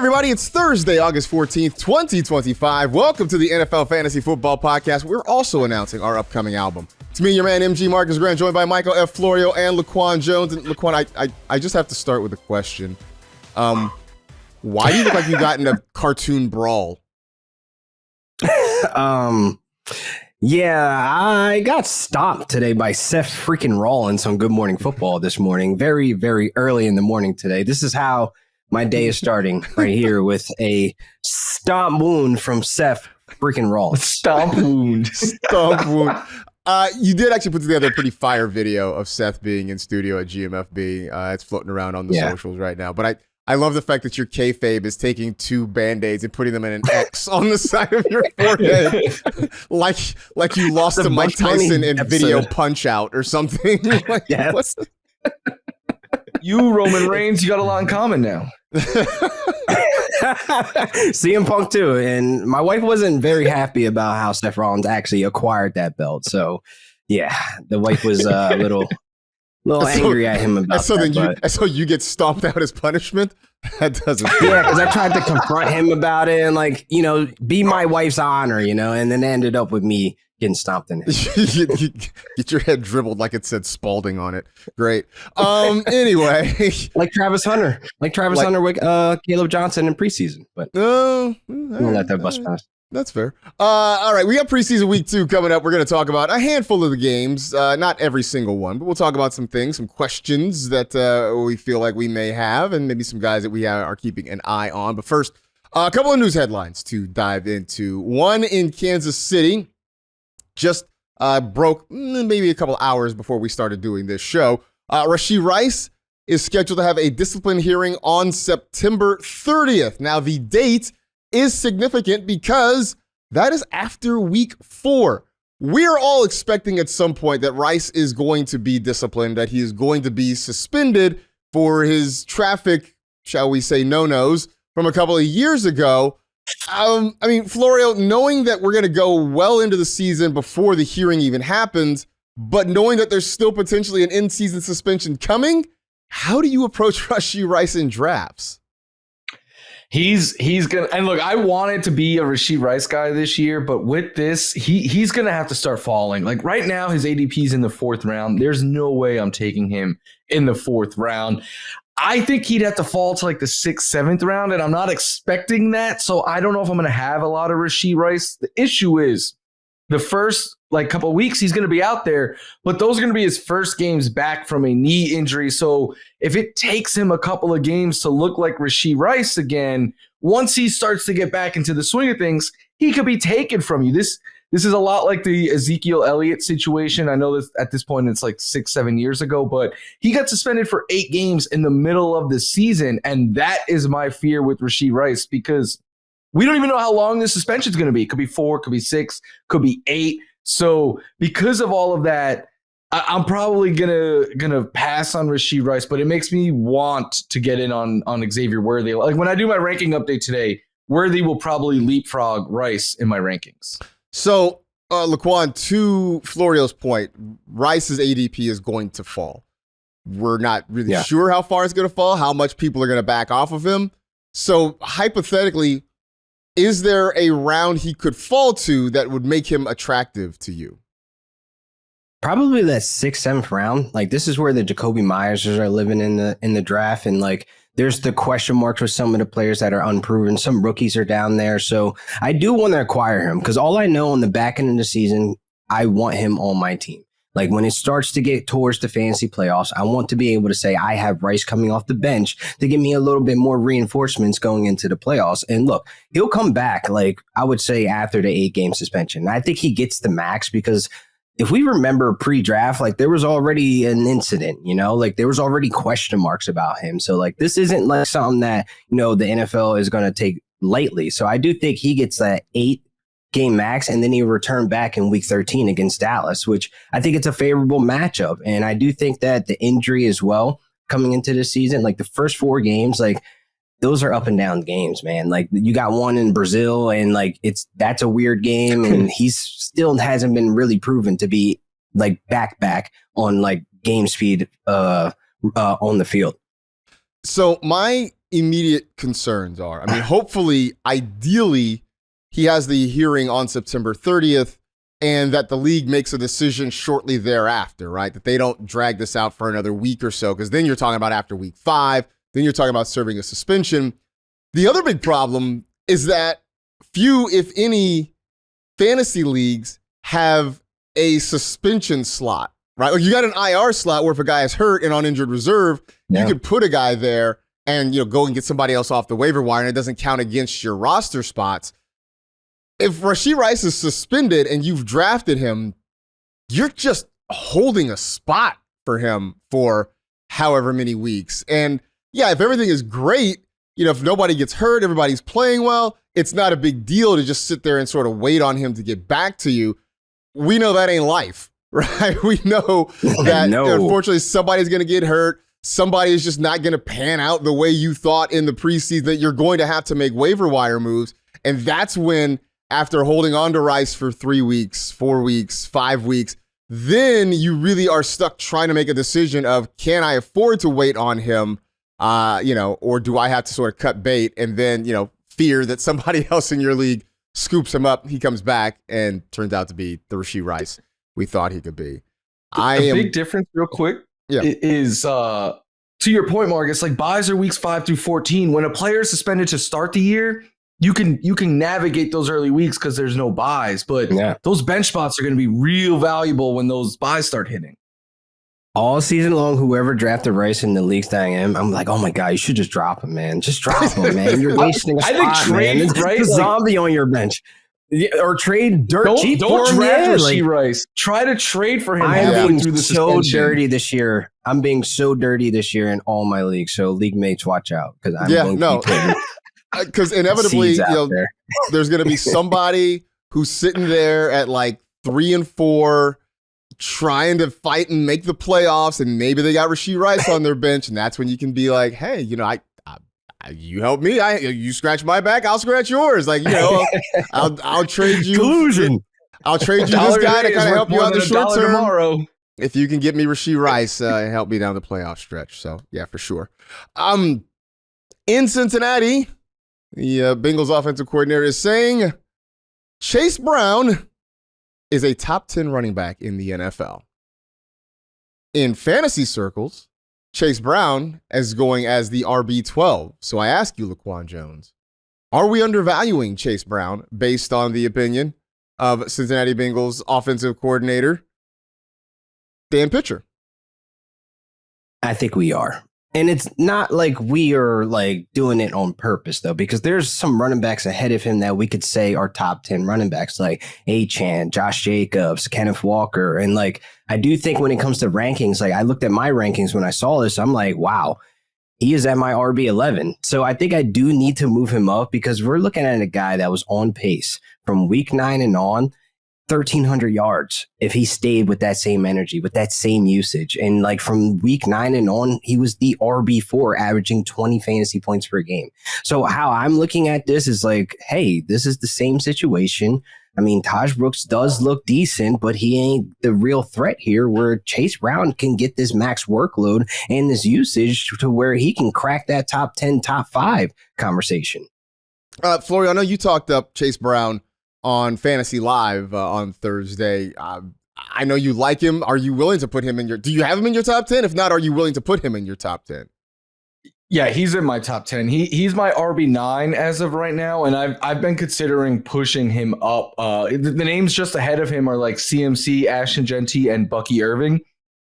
everybody, it's Thursday, August 14th, 2025. Welcome to the NFL Fantasy Football Podcast. We're also announcing our upcoming album. It's me, your man, MG Marcus Grant, joined by Michael F. Florio and LaQuan Jones. And LaQuan, I just have to start with a question. Why do you look like you got in a cartoon brawl? Yeah, I got stomped today by Seth freaking Rollins on Good Morning Football this morning. Very, very early in the morning today. This is how my day is starting right here with a stomp wound from Seth freaking Rollins. Stomp wound. Stomp wound. You did actually put together a pretty fire video of Seth being in studio at GMFB. It's floating around on the socials right now. But I love the fact that your kayfabe is taking two Band-Aids and putting them in an X on the side of your forehead. like you lost to Mike Tyson in Video Punch-Out or something. Like, yes. You, Roman Reigns, you got a lot in common now. CM Punk too, and my wife wasn't very happy about how Seth Rollins actually acquired that belt. So, yeah, the wife was a little angry at him about that. So you get stomped out as punishment? That doesn't. Yeah, because I tried to confront him about it and be my wife's honor, and then it ended up with me getting stomped in it. Get your head dribbled like it said Spalding on it. Great. Anyway. Like Travis Hunter with Caleb Johnson in preseason. But we'll let that bus pass. That's fair. All right, we got preseason week 2 coming up. We're going to talk about a handful of the games, not every single one, but we'll talk about some things, some questions that we feel like we may have, and maybe some guys that we are keeping an eye on. But first, a couple of news headlines to dive into. One in Kansas City just broke maybe a couple hours before we started doing this show. Rashee Rice is scheduled to have a discipline hearing on September 30th. Now, the date is significant because that is after week 4. We're all expecting at some point that Rice is going to be disciplined, that he is going to be suspended for his traffic, shall we say, no-nos from a couple of years ago. Florio, knowing that we're going to go well into the season before the hearing even happens, but knowing that there's still potentially an in-season suspension coming, how do you approach Rashee Rice in drafts? He's gonna, and look, I wanted to be a Rashee Rice guy this year, but with this, he's gonna have to start falling. Like right now, his ADP's in the 4th round. There's no way I'm taking him in the 4th round. I think he'd have to fall to like the 6th, 7th round, and I'm not expecting that. So I don't know if I'm gonna have a lot of Rashee Rice. The issue is the first couple of weeks he's going to be out there, but those are going to be his first games back from a knee injury. So if it takes him a couple of games to look like Rashee Rice again, once he starts to get back into the swing of things, he could be taken from you. This is a lot like the Ezekiel Elliott situation. I know that at this point it's like 6-7 years ago, but he got suspended for 8 games in the middle of the season, and that is my fear with Rashee Rice because we don't even know how long the suspension is going to be. It could be 4, could be 6, could be 8. So because of all of that, I'm probably gonna pass on Rashee Rice, but it makes me want to get in on Xavier Worthy. Like when I do my ranking update today, Worthy will probably leapfrog Rice in my rankings. So, LaQuan, to Florio's point, Rice's ADP is going to fall. We're not really sure how far it's going to fall, how much people are going to back off of him. So hypothetically, is there a round he could fall to that would make him attractive to you? Probably that 6th, 7th round. Like this is where the Jacoby Myers are living in the draft, and there's the question marks with some of the players that are unproven. Some rookies are down there, so I do want to acquire him because all I know on the back end of the season, I want him on my team. Like when it starts to get towards the fantasy playoffs, I want to be able to say I have Rice coming off the bench to give me a little bit more reinforcements going into the playoffs. And look, he'll come back, I would say, after the 8-game suspension. I think he gets the max because if we remember pre-draft, there was already an incident, there was already question marks about him. So this isn't something that, the NFL is going to take lightly. So I do think he gets that 8-game max, and then he returned back in week 13 against Dallas, which I think it's a favorable matchup. And I do think that the injury as well coming into the season, the first 4 games, those are up and down games, man. You got one in Brazil and that's a weird game. And he's still hasn't been really proven to be back on game speed on the field. So my immediate concerns are. I mean, hopefully, ideally, he has the hearing on September 30th and that the league makes a decision shortly thereafter, right? That they don't drag this out for another week or so, because then you're talking about after week 5, then you're talking about serving a suspension. The other big problem is that few, if any, fantasy leagues have a suspension slot, right? Like you got an IR slot where if a guy is hurt and on injured reserve, you could put a guy there and go and get somebody else off the waiver wire, and it doesn't count against your roster spots. If Rashee Rice is suspended and you've drafted him, you're just holding a spot for him for however many weeks. And yeah, if everything is great, if nobody gets hurt, everybody's playing well, it's not a big deal to just sit there and sort of wait on him to get back to you. We know that ain't life, right? We know that unfortunately somebody's going to get hurt. Somebody is just not going to pan out the way you thought in the preseason, that you're going to have to make waiver wire moves. And that's when, after holding on to Rice for 3 weeks, 4 weeks, 5 weeks, then you really are stuck trying to make a decision of, can I afford to wait on him, or do I have to sort of cut bait and then, fear that somebody else in your league scoops him up, he comes back and turns out to be the Rashee Rice we thought he could be. Big difference real quick is, to your point, Marcus, like buys are weeks 5 through 14. When a player is suspended to start the year, you can navigate those early weeks because there's no buys, but those bench spots are going to be real valuable when those buys start hitting. All season long, whoever drafted Rice in the leagues that I am, I'm like, oh my God, you should just drop him, man. Just drop him, man. You're wasting a spot, I think trade, man. right? It's a zombie on your bench. Or trade dirt cheap for Don't him. draft Rashee Rice. Try to trade for him. I'm being so dirty this year. I'm being so dirty this year in all my leagues. So league mates, watch out, because I'm going to keep because inevitably, there's going to be somebody who's sitting there at like 3-4, trying to fight and make the playoffs, and maybe they got Rashee Rice on their bench, and that's when you can be like, hey, you help me, you scratch my back, I'll scratch yours. Like, I'll trade you. Collusion. I'll trade you this guy to kind of help you out in the short term. Tomorrow. If you can get me Rashee Rice and help me down the playoff stretch. So yeah, for sure. In Cincinnati, the Bengals offensive coordinator is saying Chase Brown is a top 10 running back in the NFL. In fantasy circles, Chase Brown is going as the RB12. So I ask you, LaQuan Jones, are we undervaluing Chase Brown based on the opinion of Cincinnati Bengals offensive coordinator Dan Pitcher? I think we are. And it's not like we are like doing it on purpose, though, because there's some running backs ahead of him that we could say are top 10 running backs, like Achane, Josh Jacobs, Kenneth Walker. And like, I do think when it comes to rankings, like I looked at my rankings when I saw this, I'm like, wow, he is at my RB11. So I think I do need to move him up, because we're looking at a guy that was on pace from week 9 and on, 1,300 yards if he stayed with that same energy, with that same usage. And like from week 9 and on, he was the RB4, averaging 20 fantasy points per game. So how I'm looking at this is like, hey, this is the same situation. I mean, Taj Brooks does look decent, but he ain't the real threat here, where Chase Brown can get this max workload and this usage to where he can crack that top 10, top 5 conversation. Florio, I know you talked up Chase Brown on Fantasy Live on Thursday. I know you like him. Are you willing to put him in your... Do you have him in your top 10? If not, are you willing to put him in your top 10? Yeah, he's in my top 10. He's my RB9 as of right now, and I've been considering pushing him up. The names just ahead of him are like CMC, Ashton Genty, and Bucky Irving.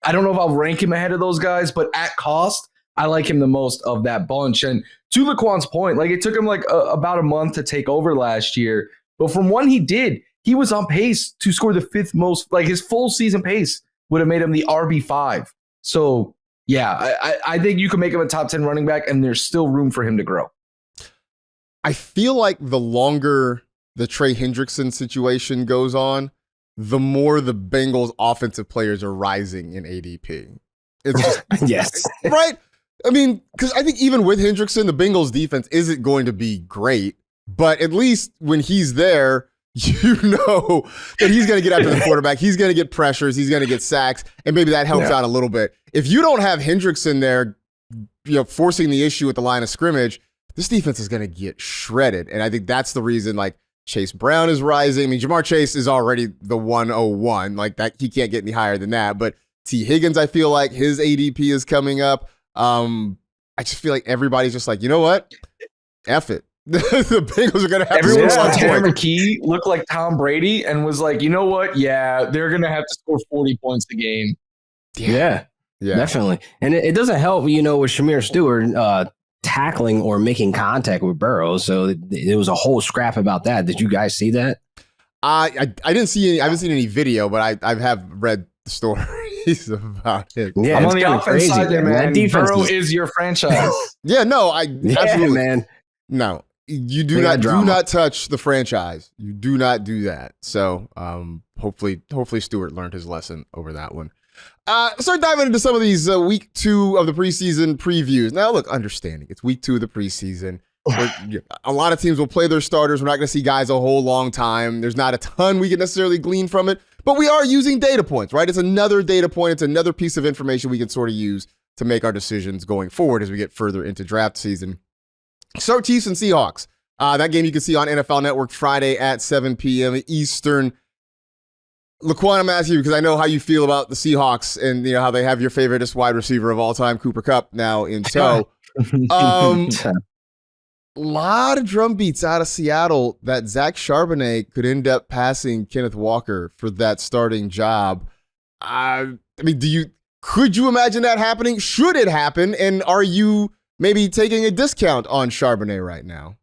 I don't know if I'll rank him ahead of those guys, but at cost, I like him the most of that bunch. And to LaQuan's point, like it took him like about a month to take over last year. But from when he did, he was on pace to score the 5th most, like his full season pace would have made him the RB5. So, yeah, I think you can make him a top 10 running back, and there's still room for him to grow. I feel like the longer the Trey Hendrickson situation goes on, the more the Bengals offensive players are rising in ADP. It's just, yes. Right? I mean, because I think even with Hendrickson, the Bengals defense isn't going to be great. But at least when he's there, you know that he's going to get after the quarterback. He's going to get pressures. He's going to get sacks. And maybe that helps out a little bit. If you don't have Hendrickson there forcing the issue at the line of scrimmage, this defense is going to get shredded. And I think that's the reason, like, Chase Brown is rising. I mean, Jamar Chase is already the 101. Like, that, he can't get any higher than that. But T. Higgins, I feel like his ADP is coming up. I just feel like everybody's just like, you know what? F it. The Bengals are going to have Everyone to saw score Tanner points. McKee look like Tom Brady and was like, you know what? Yeah, they're going to have to score 40 points a game. Yeah, definitely. And it doesn't help, with Shamir Stewart tackling or making contact with Burrow. So it was a whole scrap about that. Did you guys see that? I didn't see any. I haven't seen any video, but I have read the stories about it. Yeah, I'm it's on the kinda offense crazy, side there, man. man. That defense Burrow is- is your franchise. Yeah, no, absolutely, man. no. You They got do drama. not touch the franchise. You do not do that. So hopefully Stewart learned his lesson over that one. Let's start diving into some of these week 2 of the preseason previews. Now, look, understanding it's week 2 of the preseason. A lot of teams will play their starters. We're not going to see guys a whole long time. There's not a ton we can necessarily glean from it, but we are using data points, right? It's another data point. It's another piece of information we can sort of use to make our decisions going forward as we get further into draft season. So Chiefs and Seahawks. That game you can see on NFL Network Friday at 7 p.m. Eastern. LaQuan, I'm asking you because I know how you feel about the Seahawks and how they have your favoriteest wide receiver of all time, Cooper Kupp, now in tow. Lot of drum beats out of Seattle that Zach Charbonnet could end up passing Kenneth Walker for that starting job. I mean, could you imagine that happening? Should it happen? And are you maybe taking a discount on Charbonnet right now?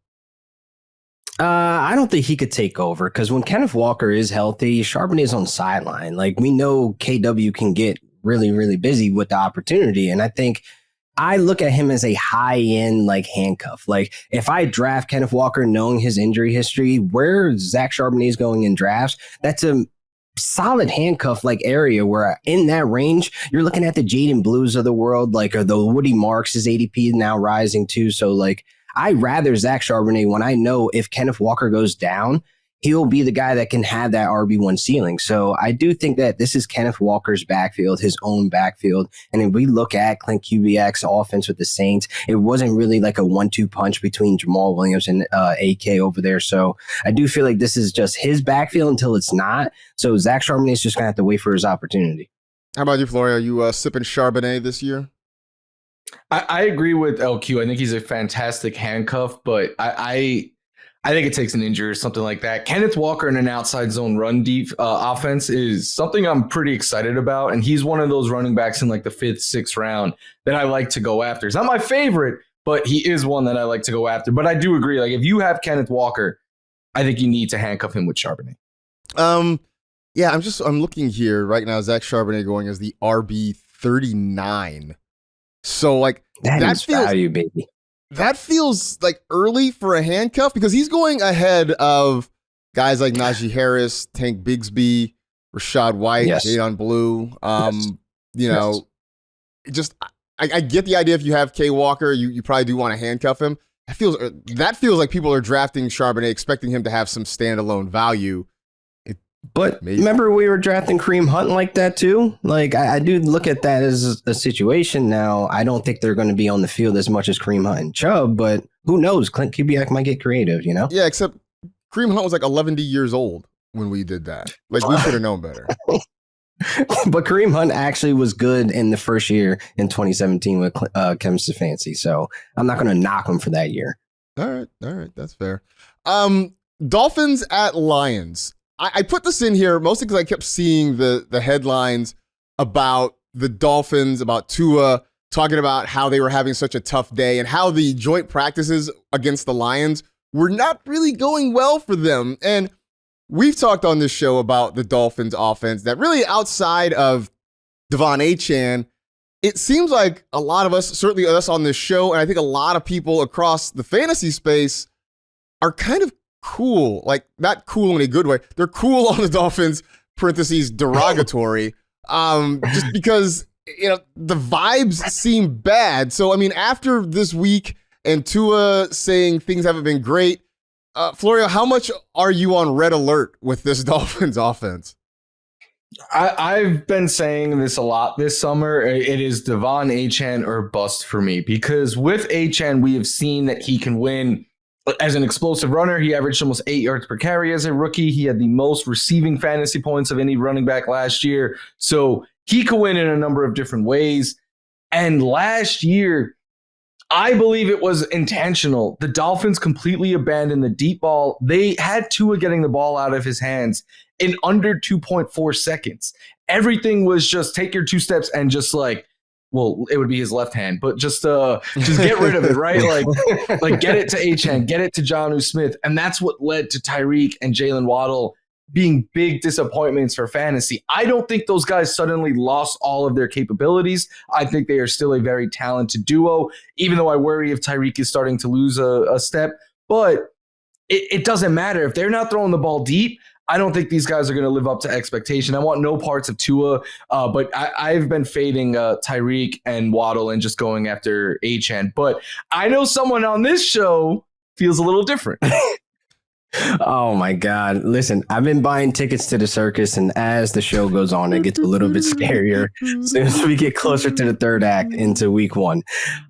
I don't think he could take over because when Kenneth Walker is healthy, Charbonnet's on the sideline. Like, we know KW can get really, really busy with the opportunity. And I think I look at him as a high-end handcuff. Like, if I draft Kenneth Walker knowing his injury history, where Zach Charbonnet is going in drafts, that's a solid handcuff area where in that range, you're looking at the Jaden Blues of the world, or the Woody Marks' ADP now rising too. So I'd rather Zach Charbonnet when I know if Kenneth Walker goes down, he'll be the guy that can have that RB1 ceiling. So I do think that this is Kenneth Walker's backfield, his own backfield. And if we look at Clint Kubiak's offense with the Saints, it wasn't really like a 1-2 punch between Jamal Williams and AK over there. So I do feel like this is just his backfield until it's not. So Zach Charbonnet is just going to have to wait for his opportunity. How about you, Florio? Are you sipping Charbonnet this year? I agree with LQ. I think he's a fantastic handcuff, but I think it takes an injury or something like that. Kenneth Walker in an outside zone run deep offense is something I'm pretty excited about. And he's one of those running backs in the 5th, 6th round that I like to go after. He's not my favorite, but he is one that I like to go after. But I do agree. If you have Kenneth Walker, I think you need to handcuff him with Charbonnet. Yeah, I'm looking here right now. Zach Charbonnet going as the RB 39. So that is feels value, baby. That feels early for a handcuff because he's going ahead of guys like Najee Harris, Tank Bigsby, Rashad White, Yes. Jadon Blue. Yes. Just I get the idea if you have K Walker, you probably do want to handcuff him. That feels like people are drafting Charbonnet expecting him to have some standalone value. But Maybe. remember, we were drafting Kareem Hunt like that too. I do look at that as a situation now. I don't think they're going to be on the field as much as Kareem Hunt and Chubb, but who knows? Clint Kubiak might get creative, Yeah, except Kareem Hunt was 11 years old when we did that. We should have known better. But Kareem Hunt actually was good in the first year in 2017 with Kevin Stefanski, so I'm not going to knock him for that year. All right, that's fair. Dolphins at Lions. I put this in here mostly because I kept seeing the headlines about the Dolphins, about Tua, talking about how they were having such a tough day and how the joint practices against the Lions were not really going well for them. And we've talked on this show about the Dolphins offense that really outside of Devon Achane, it seems like a lot of us, certainly us on this show, and I think a lot of people across the fantasy space are kind of cool, not cool in a good way. They're cool on the Dolphins, parentheses, derogatory, just because, the vibes seem bad. So, after this week and Tua saying things haven't been great, Florio, how much are you on red alert with this Dolphins offense? I've been saying this a lot this summer. It is Devon Achane or bust for me, because with Achane, we have seen that he can win as an explosive runner. He averaged almost 8 yards per carry as a rookie. He had the most receiving fantasy points of any running back last year. So he could win in a number of different ways. And last year, I believe it was intentional. The Dolphins completely abandoned the deep ball. They had Tua getting the ball out of his hands in under 2.4 seconds. Everything was just take your 2 steps and just like, well, it would be his left hand, but just get rid of it, right? Like get it to Achane, get it to Jonnu Smith. And that's what led to Tyreek and Jalen Waddle being big disappointments for fantasy. I don't think those guys suddenly lost all of their capabilities. I think they are still a very talented duo, even though I worry if Tyreek is starting to lose a step. But it doesn't matter. If they're not throwing the ball deep, I don't think these guys are going to live up to expectation. I want no parts of Tua, but I've been fading Tyreek and Waddle and just going after Achane. But I know someone on this show feels a little different. Oh my God. Listen, I've been buying tickets to the circus, and as the show goes on, it gets a little bit scarier as soon as we get closer to the third act into week 1.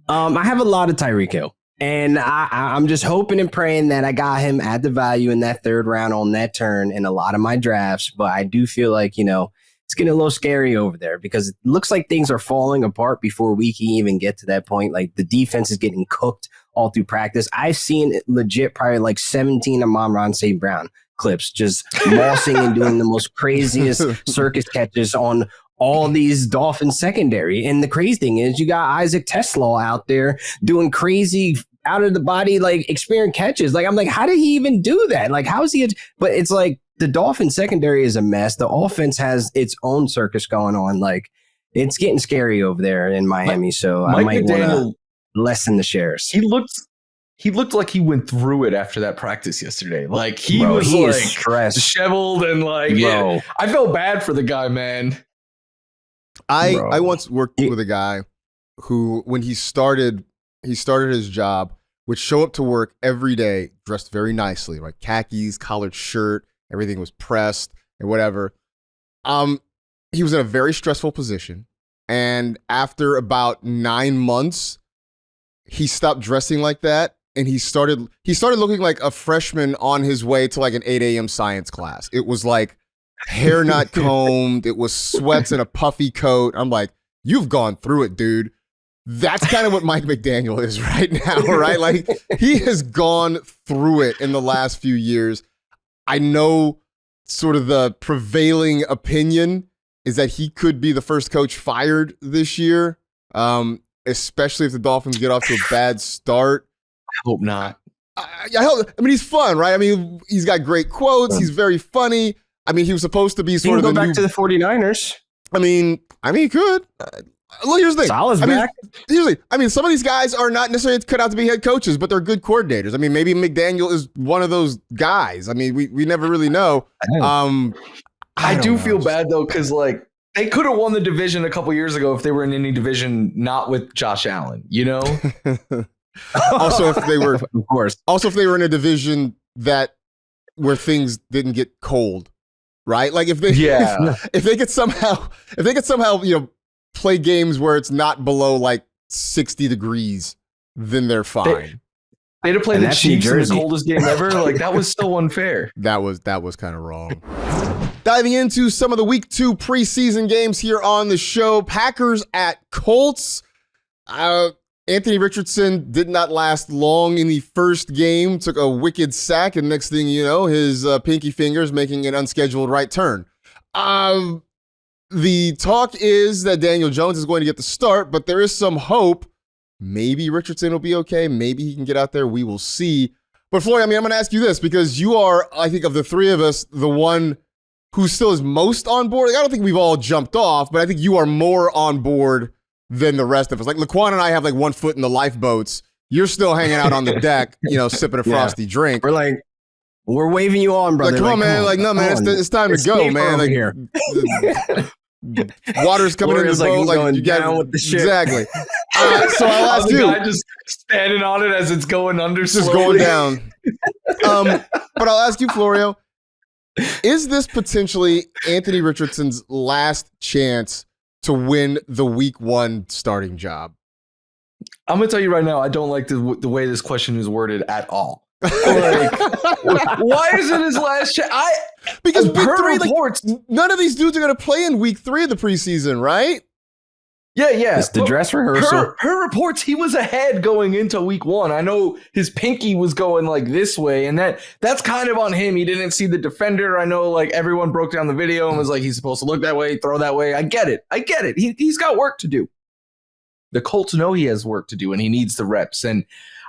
I have a lot of Tyreek Hill, and I'm just hoping and praying that I got him at the value in that third round on that turn in a lot of my drafts. But I do feel like, it's getting a little scary over there because it looks like things are falling apart before we can even get to that point. Like the defense is getting cooked all through practice. I've seen legit probably like 17 Amon-Ra St. Brown clips just mossing and doing the most craziest circus catches on all these Dolphins secondary. And the crazy thing is you got Isaac Tesla out there doing crazy out of the body, like experience catches. Like, I'm like, how did he even do that? Like, how is he? But it's like the Dolphins secondary is a mess. The offense has its own circus going on. Like, it's getting scary over there in Miami. So I might want to lessen the shares. He looked like he went through it after that practice yesterday. Like he was like stressed, disheveled, and like I felt bad for the guy, man. I once worked with a guy who, when he started his job, would show up to work every day dressed very nicely, right? Khakis, collared shirt, everything was pressed and whatever. He was in a very stressful position, and after about 9 months, he stopped dressing like that, and he started looking like a freshman on his way to like an 8 a.m. science class. It was like hair not combed. It was sweats and a puffy coat. I'm like, you've gone through it, dude. That's kind of what Mike McDaniel is right now, right? Like, he has gone through it in the last few years. I know sort of the prevailing opinion is that he could be the first coach fired this year. Especially if the Dolphins get off to a bad start. I hope not. I mean, he's fun, right? I mean, he's got great quotes. He's very funny. I mean, he was supposed to be sort of go back to the 49ers. I mean, he could. Look, here's the thing. Salah's back. Usually, some of these guys are not necessarily cut out to be head coaches, but they're good coordinators. I mean, maybe McDaniel is one of those guys. I mean, we never really know. I do feel bad though, because like, they could have won the division a couple years ago if they were in any division not with Josh Allen, Also, if they were, of course. Also, if they were in a division where things didn't get cold, right? Like if they could somehow, play games where it's not below like 60 degrees, then they're fine. They'd have played the Chiefs in the coldest game ever. Like, that was so unfair. That was kind of wrong. Diving into some of the week 2 preseason games here on the show. Packers at Colts. Anthony Richardson did not last long in the first game. Took a wicked sack, and next thing you know, his pinky fingers making an unscheduled right turn. The talk is that Daniel Jones is going to get the start, but there is some hope. Maybe Richardson will be okay. Maybe he can get out there. We will see. But Floyd, I'm going to ask you this, because you are, I think, of the three of us, the one who still is most on board. I don't think we've all jumped off, but I think you are more on board than the rest of us. Like, LaQuan and I have like one foot in the lifeboats. You're still hanging out on the deck, sipping a frosty drink. We're waving you on, brother. Like, come on, man. Like, no, man, it's time to go, man. Like, here. Water's coming in the boat. Like, you got with the ship. Exactly. So I'll ask you. Guy just standing on it as it's going under. Just slowly. going down. But I'll ask you, Florio. Is this potentially Anthony Richardson's last chance to win the week 1 starting job? I'm going to tell you right now, I don't like the way this question is worded at all. Like, why is it his last chance? Because week 3, reports, none of these dudes are going to play in week 3 of the preseason, right? Yeah. It's the dress rehearsal. Her reports, he was ahead going into week 1. I know his pinky was going like this way, and that's kind of on him. He didn't see the defender. I know like everyone broke down the video and was like, he's supposed to look that way, throw that way. I get it. He's got work to do. The Colts know he has work to do, and he needs the reps. And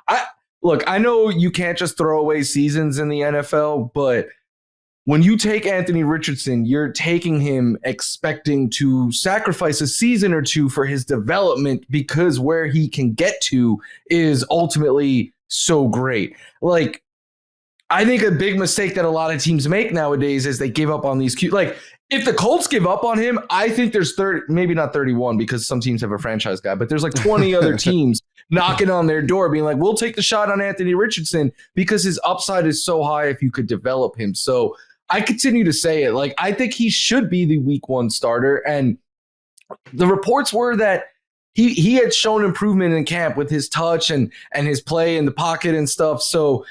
I know you can't just throw away seasons in the NFL, but when you take Anthony Richardson, you're taking him expecting to sacrifice a season or two for his development because where he can get to is ultimately so great. Like, I think a big mistake that a lot of teams make nowadays is they give up on these like, if the Colts give up on him, I think there's 30, maybe not 31 because some teams have a franchise guy, but there's like 20 other teams knocking on their door being like, we'll take the shot on Anthony Richardson because his upside is so high if you could develop him. So I continue to say it. Like, I think he should be the week 1 starter. And the reports were that he had shown improvement in camp with his touch and his play in the pocket and stuff. So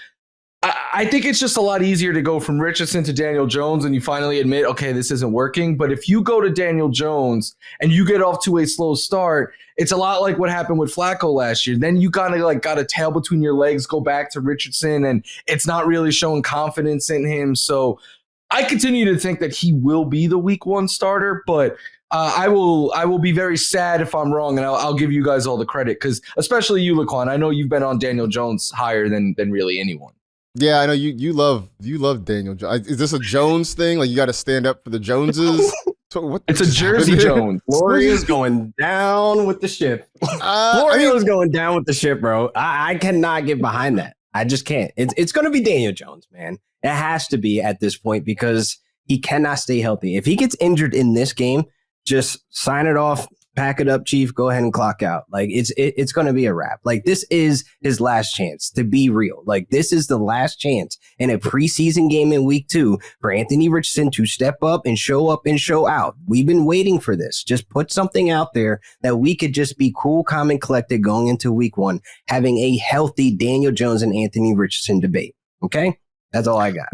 I think it's just a lot easier to go from Richardson to Daniel Jones and you finally admit, okay, this isn't working. But if you go to Daniel Jones and you get off to a slow start, it's a lot like what happened with Flacco last year. Then you kind of like got a tail between your legs, go back to Richardson, and it's not really showing confidence in him. So I continue to think that he will be the week 1 starter, but I will be very sad if I'm wrong, and I'll give you guys all the credit because especially you, LaQuan. I know you've been on Daniel Jones higher than really anyone. Yeah, I know you love Daniel Jones. Is this a Jones thing? Like you got to stand up for the Joneses? So it's a Jersey Jones. Florida's going down with the ship. Florida's going down with the ship, bro. I cannot get behind that. I just can't. It's going to be Daniel Jones, man. It has to be at this point because he cannot stay healthy. If he gets injured in this game, just sign it off, pack it up, Chief, go ahead and clock out. Like it's going to be a wrap. Like this is his last chance to be real. Like this is the last chance in a preseason game in week 2 for Anthony Richardson to step up and show out. We've been waiting for this. Just put something out there that we could just be cool, calm, and collected going into week 1, having a healthy Daniel Jones and Anthony Richardson debate. Okay? That's all I got.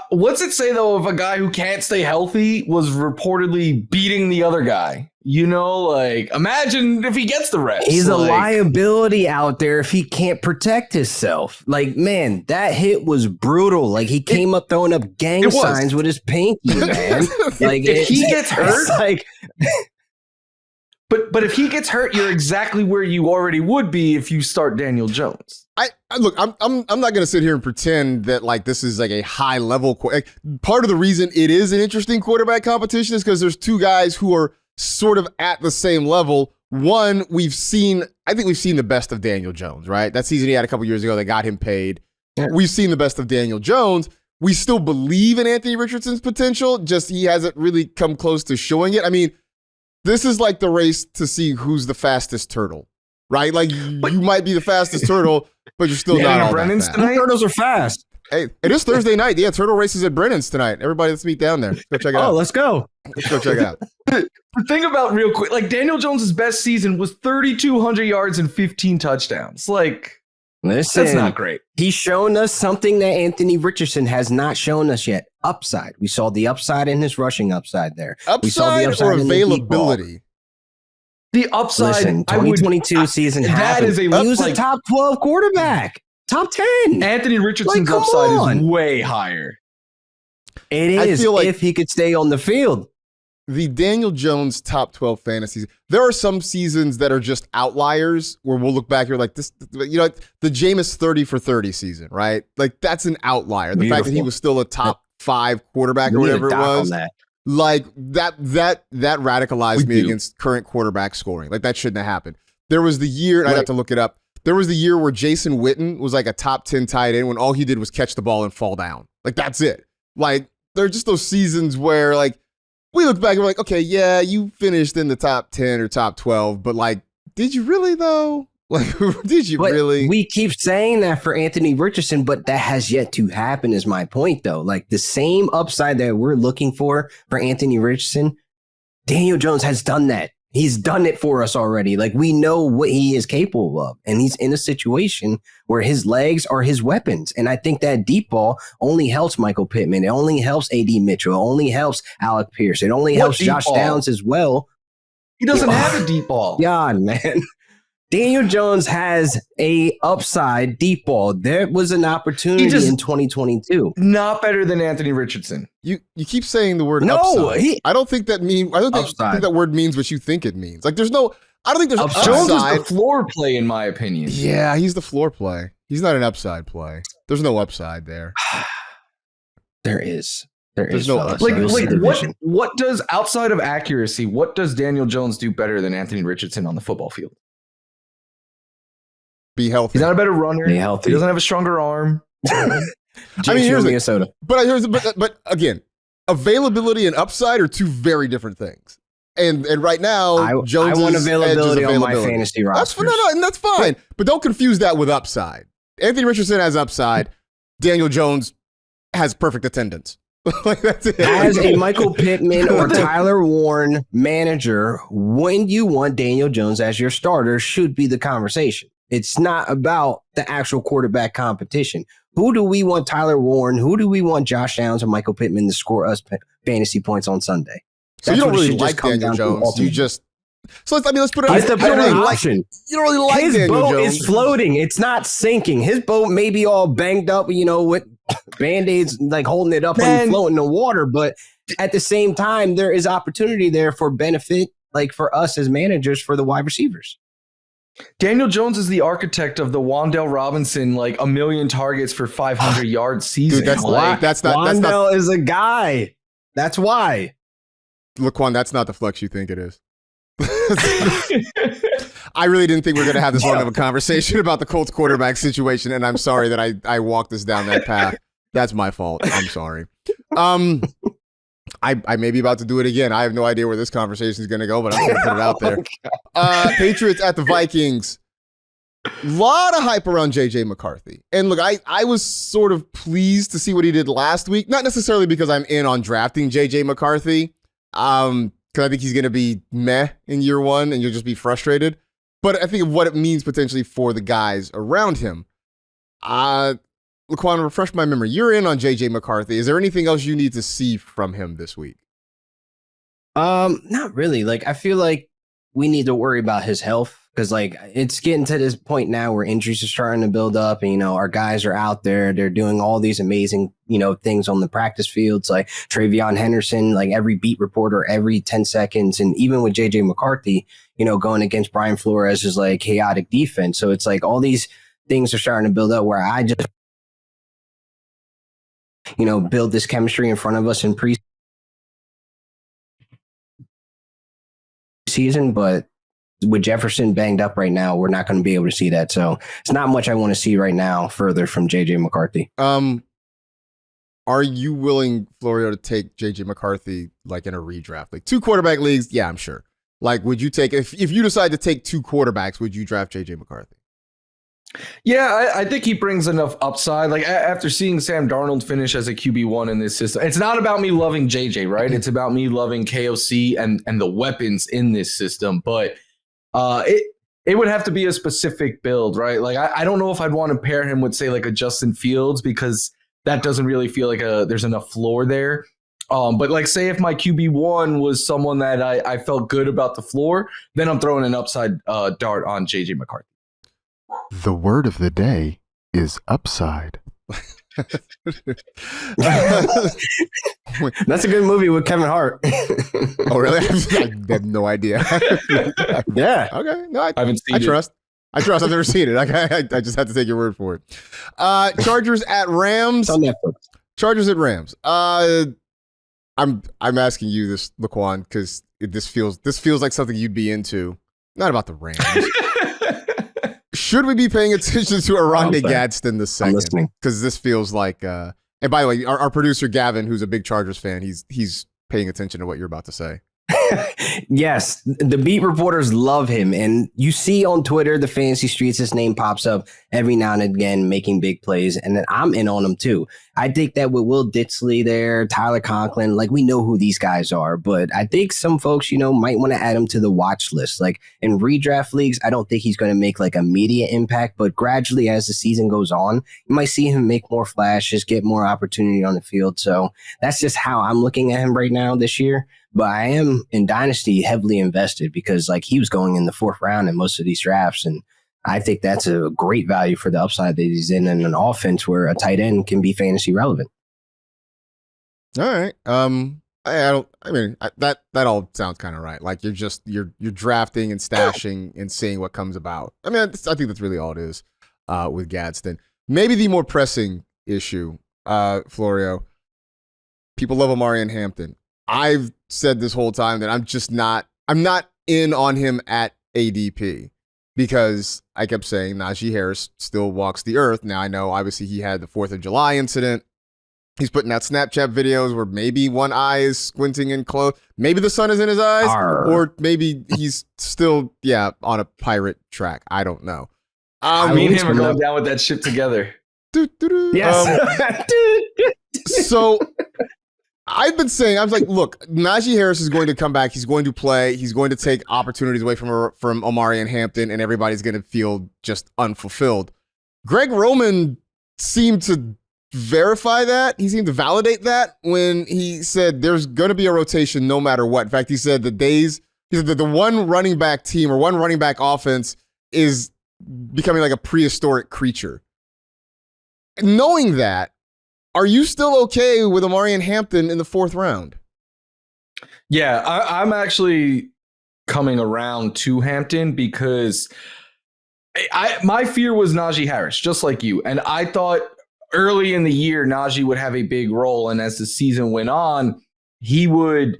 What's it say, though, if a guy who can't stay healthy was reportedly beating the other guy? You know, like, imagine if he gets the reps. He's like, a liability out there if he can't protect himself. Like, man, that hit was brutal. Like, he came up throwing up gang signs with his pinky, man. Like, if he gets hurt, like... But if he gets hurt, you're exactly where you already would be if you start Daniel Jones. Look, I'm not going to sit here and pretend that like this is like a high level. Part of the reason it is an interesting quarterback competition is because there's two guys who are sort of at the same level. One, I think we've seen the best of Daniel Jones, right? That season he had a couple years ago that got him paid. Yeah. We've seen the best of Daniel Jones. We still believe in Anthony Richardson's potential, just he hasn't really come close to showing it. I mean, this is like the race to see who's the fastest turtle, right? Like you might be the fastest turtle, but you're still not all Brennan's that fast. tonight? Turtles are fast. Hey, it is Thursday night. Yeah, turtle races at Brennan's tonight. Everybody, let's meet down there. Let's go check it out. Oh, let's go. Let's go check it out. The thing about real quick, like Daniel Jones's best season was 3,200 yards and 15 touchdowns. Like, listen, that's not great. He's shown us something that Anthony Richardson has not shown us yet. Upside. We saw the upside in his rushing upside there. Upside, we saw the upside or availability? The upside. Listen, 2022 season happened. He was a top 12 quarterback. Top 10. Anthony Richardson's upside is way higher. It is, I feel like if he could stay on the field. The Daniel Jones top 12 fantasies. There are some seasons that are just outliers where we'll look back here like this, you know, the Jameis 30 for 30 season, right? Like that's an outlier. The fact that he was still a top 5 quarterback or whatever it was. Like that radicalized me against current quarterback scoring. Like that shouldn't have happened. There was the year, and I'd have to look it up. There was the year where Jason Witten was like a top 10 tight end when all he did was catch the ball and fall down. Like that's it. Like there are just those seasons where like we look back and we're like, okay, yeah, you finished in the top 10 or top 12, but like, did you really though? Like, did you But really? we keep saying that for Anthony Richardson, but that has yet to happen is my point, though. Like the same upside that we're looking for Anthony Richardson, Daniel Jones has done that. He's done it for us already. Like we know what he is capable of. And he's in a situation where his legs are his weapons. And I think that deep ball only helps Michael Pittman. It only helps AD Mitchell. It only helps Alec Pierce. It only helps Josh Downs as well. He doesn't have a deep ball. God, man. Daniel Jones has a upside deep ball. There was an opportunity in 2022. Not better than Anthony Richardson. You keep saying the word No, upside. I don't think that think that word means what you think it means. Like I don't think there's upside. Jones is the floor play in my opinion. Yeah, he's the floor play. He's not an upside play. There's no upside there. There's no upside. What does outside of accuracy, what does Daniel Jones do better than Anthony Richardson on the football field? Be healthy. He's not a better runner. Be healthy. He doesn't have a stronger arm. I mean, here's Minnesota. But again, availability and upside are two very different things. And right now, Jones I want availability on my fantasy roster. That's fine. But don't confuse that with upside. Anthony Richardson has upside. Daniel Jones has perfect attendance. Like that's it. As a Michael Pittman or Tyler Warren manager, when you want Daniel Jones as your starter should be the conversation. It's not about the actual quarterback competition. Who do we want Tyler Warren? Who do we want Josh Downs and Michael Pittman to score us fantasy points on Sunday? So you don't really like Daniel Jones. Let's put it He's the better option. You don't really like his Daniel boat Jones. is floating. It's not sinking. His boat may be all banged up, with Band-Aids like holding it up and floating in the water. But at the same time, there is opportunity there for benefit, like for us as managers for the wide receivers. Daniel Jones is the architect of the Wan'Dale Robinson, like 1 million targets for 500 yards season. Dude, Wan'Dale is a guy. That's why. LaQuan, that's not the flex you think it is. I really didn't think we were going to have this long of a conversation about the Colts quarterback situation, and I'm sorry that I walked us down that path. That's my fault. I'm sorry. I may be about to do it again. I have no idea where this conversation is going to go, but I'm going to put it out there. Patriots at the Vikings. Lot of hype around J.J. McCarthy. And look, I was sort of pleased to see what he did last week. Not necessarily because I'm in on drafting J.J. McCarthy, because I think he's going to be meh in year one and you'll just be frustrated. But I think of what it means potentially for the guys around him. LaQuan, refresh my memory. You're in on J.J. McCarthy. Is there anything else you need to see from him this week? Not really. Like, I feel like we need to worry about his health because, like, it's getting to this point now where injuries are starting to build up and, our guys are out there. They're doing all these amazing, things on the practice fields, like Travion Henderson, like every beat reporter every 10 seconds. And even with J.J. McCarthy, going against Brian Flores is like chaotic defense. So it's like all these things are starting to build up where I just, build this chemistry in front of us in preseason, but with Jefferson banged up right now, we're not going to be able to see that. So it's not much I want to see right now further from JJ McCarthy. Are you willing, Florio, to take JJ McCarthy like in a redraft? Like 2 quarterback leagues? Yeah, I'm sure. Like, would you take, if you decide to take 2 quarterbacks, would you draft JJ McCarthy? Yeah, I think he brings enough upside. Like after seeing Sam Darnold finish as a QB1 in this system, it's not about me loving JJ, right? It's about me loving KOC and the weapons in this system. But it would have to be a specific build, right? Like I don't know if I'd want to pair him with, say, like a Justin Fields because that doesn't really feel like there's enough floor there. But like, say if my QB1 was someone that I felt good about the floor, then I'm throwing an upside dart on JJ McCarthy. The word of the day is upside. That's a good movie with Kevin Hart. Oh, really? I have no idea. Yeah. Okay. No, I haven't seen it. I trust. I've never seen it. I just have to take your word for it. Chargers at Rams. It's on Netflix. Chargers at Rams. I'm asking you this, LaQuan, because this feels like something you'd be into. Not about the Rams. Should we be paying attention to Aronde Gadsden the second? Because this feels like, and by the way, our producer Gavin, who's a big Chargers fan, he's paying attention to what you're about to say. Yes, the beat reporters love him. And you see on Twitter, the fantasy streets, his name pops up every now and again, making big plays. And then I'm in on him too. I think that with Will Ditsley there, Tyler Conklin, like we know who these guys are. But I think some folks, might want to add him to the watch list. Like in redraft leagues, I don't think he's going to make like immediate impact. But gradually as the season goes on, you might see him make more flashes, get more opportunity on the field. So that's just how I'm looking at him right now this year. But I am in Dynasty heavily invested because like he was going in the 4th round in most of these drafts. And I think that's a great value for the upside that he's in an offense where a tight end can be fantasy relevant. All right. That all sounds kind of right. Like you're drafting and stashing and seeing what comes about. I mean, I think that's really all it is with Gadsden. Maybe the more pressing issue, Florio, people love Omarion Hampton. I've said this whole time that I'm not in on him at ADP because I kept saying Najee Harris still walks the earth. Now I know obviously he had the 4th of July incident. He's putting out Snapchat videos where maybe one eye is squinting and close. Maybe the sun is in his eyes, or maybe he's still, on a pirate track. I don't know. Me and him are going down with that ship together. Yes. So I've been saying, I was like, look, Najee Harris is going to come back. He's going to play. He's going to take opportunities away from Omarion Hampton, and everybody's going to feel just unfulfilled. Greg Roman seemed to verify that. He seemed to validate that when he said there's going to be a rotation no matter what. In fact, he said that the one running back team or one running back offense is becoming like a prehistoric creature. Knowing that, are you still okay with Omarion Hampton in the 4th round? Yeah, I'm actually coming around to Hampton because my fear was Najee Harris, just like you. And I thought early in the year, Najee would have a big role. And as the season went on, Hampton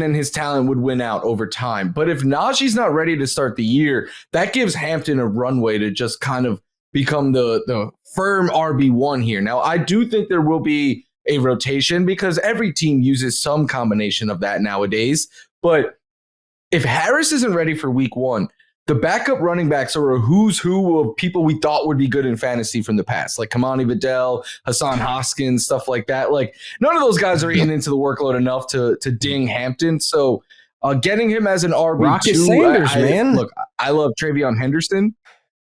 and his talent would win out over time. But if Najee's not ready to start the year, that gives Hampton a runway to just kind of become the firm RB1 here. Now, I do think there will be a rotation because every team uses some combination of that nowadays. But if Harris isn't ready for week 1, the backup running backs are a who's who of people we thought would be good in fantasy from the past, like Kamani Vidal, Hassan Hoskins, stuff like that. Like none of those guys are eating into the workload enough to ding Hampton. So getting him as an RB2, Rocket Sanders, man. Look, I love Travion Henderson.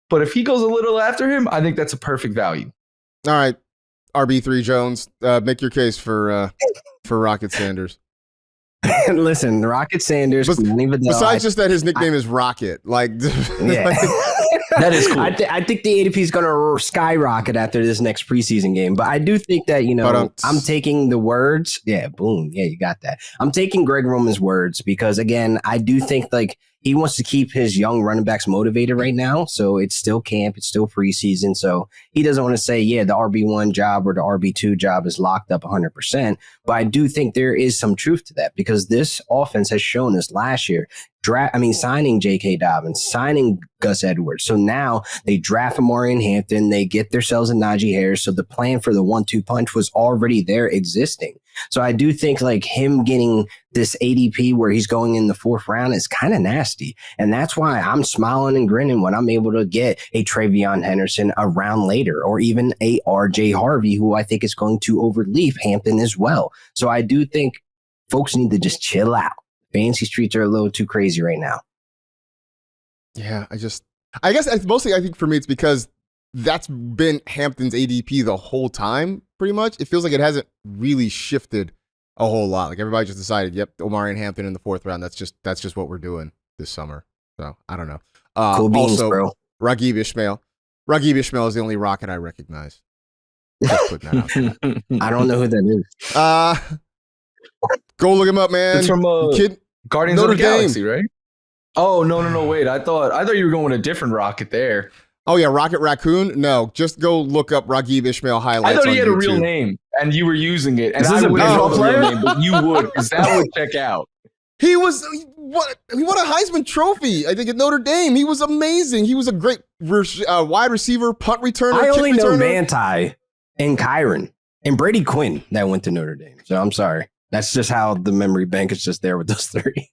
But if he goes a little after him, I think that's a perfect value. All right, RB3 Jones, make your case for Rocket Sanders. Listen, Rocket Sanders. Besides just that his nickname is Rocket, like yeah. That is cool. I think the ADP is going to skyrocket after this next preseason game. But I do think that, I'm taking the words. Yeah, boom. Yeah, you got that. I'm taking Greg Roman's words because, again, I do think like he wants to keep his young running backs motivated right now. So it's still camp. It's still preseason. So he doesn't want to say, the RB1 job or the RB2 job is locked up 100%. But I do think there is some truth to that because this offense has shown us last year. Signing J.K. Dobbins, signing Gus Edwards. So now they draft Omarion Hampton. They get themselves a Najee Harris. So the plan for the 1-2 punch was already there existing. So I do think like him getting this ADP where he's going in the 4th round is kind of nasty. And that's why I'm smiling and grinning when I'm able to get a Travion Henderson a round later or even a RJ Harvey, who I think is going to overleap Hampton as well. So I do think folks need to just chill out. Fantasy streets are a little too crazy right now. Yeah, I guess mostly I think for me it's because that's been Hampton's ADP the whole time, pretty much. It feels like it hasn't really shifted a whole lot. Like everybody just decided, Omarion Hampton in the 4th round. That's just what we're doing this summer. So I don't know. Cool beans, also, bro. Raghib Ismail. Raghib Ismail is the only Rocket I recognize. Just putting that out there. I don't know who that is. Go look him up, man. It's from Guardians of the Galaxy, right? Oh, no. Wait, I thought you were going with a different Rocket there. Oh, yeah, Rocket Raccoon? No, just go look up Raghib Ismail highlights. I thought he had YouTube. a real name, and you were using it. And I wouldn't know the real name, but you would, because that would check out. He won a Heisman Trophy, I think, at Notre Dame. He was amazing. He was a great wide receiver, punt returner, I only know returner. Manti and Kyron and Brady Quinn that went to Notre Dame. So I'm sorry. That's just how the memory bank is just there with those three.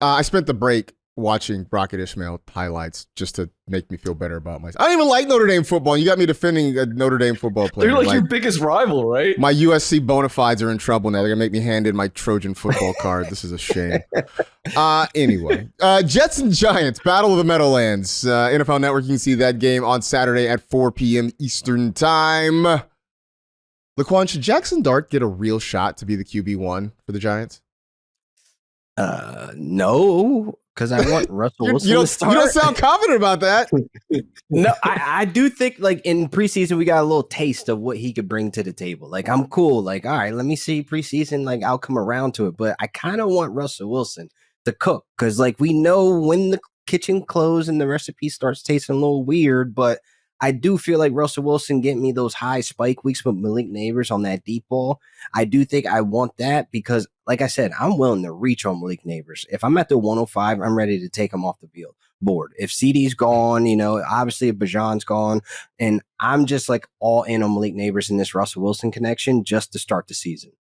I spent the break watching Rocket Ishmael highlights just to make me feel better about myself. I don't even like Notre Dame football. You got me defending a Notre Dame football player. They're like your biggest rival, right? My USC bona fides are in trouble now. They're going to make me hand in my Trojan football card. This is a shame. Anyway, Jets and Giants, Battle of the Meadowlands. NFL Network, you can see that game on Saturday at 4 p.m. Eastern Time. LaQuan, should Jackson Dart get a real shot to be the QB1 for the Giants? No, because I want Russell Wilson you to start. You don't sound confident about that. No, I do think like in preseason we got a little taste of what he could bring to the table. Like I'm cool. Like all right, let me see preseason. Like I'll come around to it, but I kind of want Russell Wilson to cook because like we know when the kitchen closes and the recipe starts tasting a little weird, but I do feel like Russell Wilson getting me those high spike weeks with Malik Neighbors on that deep ball. I do think I want that because, like I said, I'm willing to reach on Malik Neighbors. If I'm at the 105, I'm ready to take him off the field board. If CD's gone, obviously if Bajan's gone, and I'm just like all in on Malik Neighbors in this Russell Wilson connection just to start the season.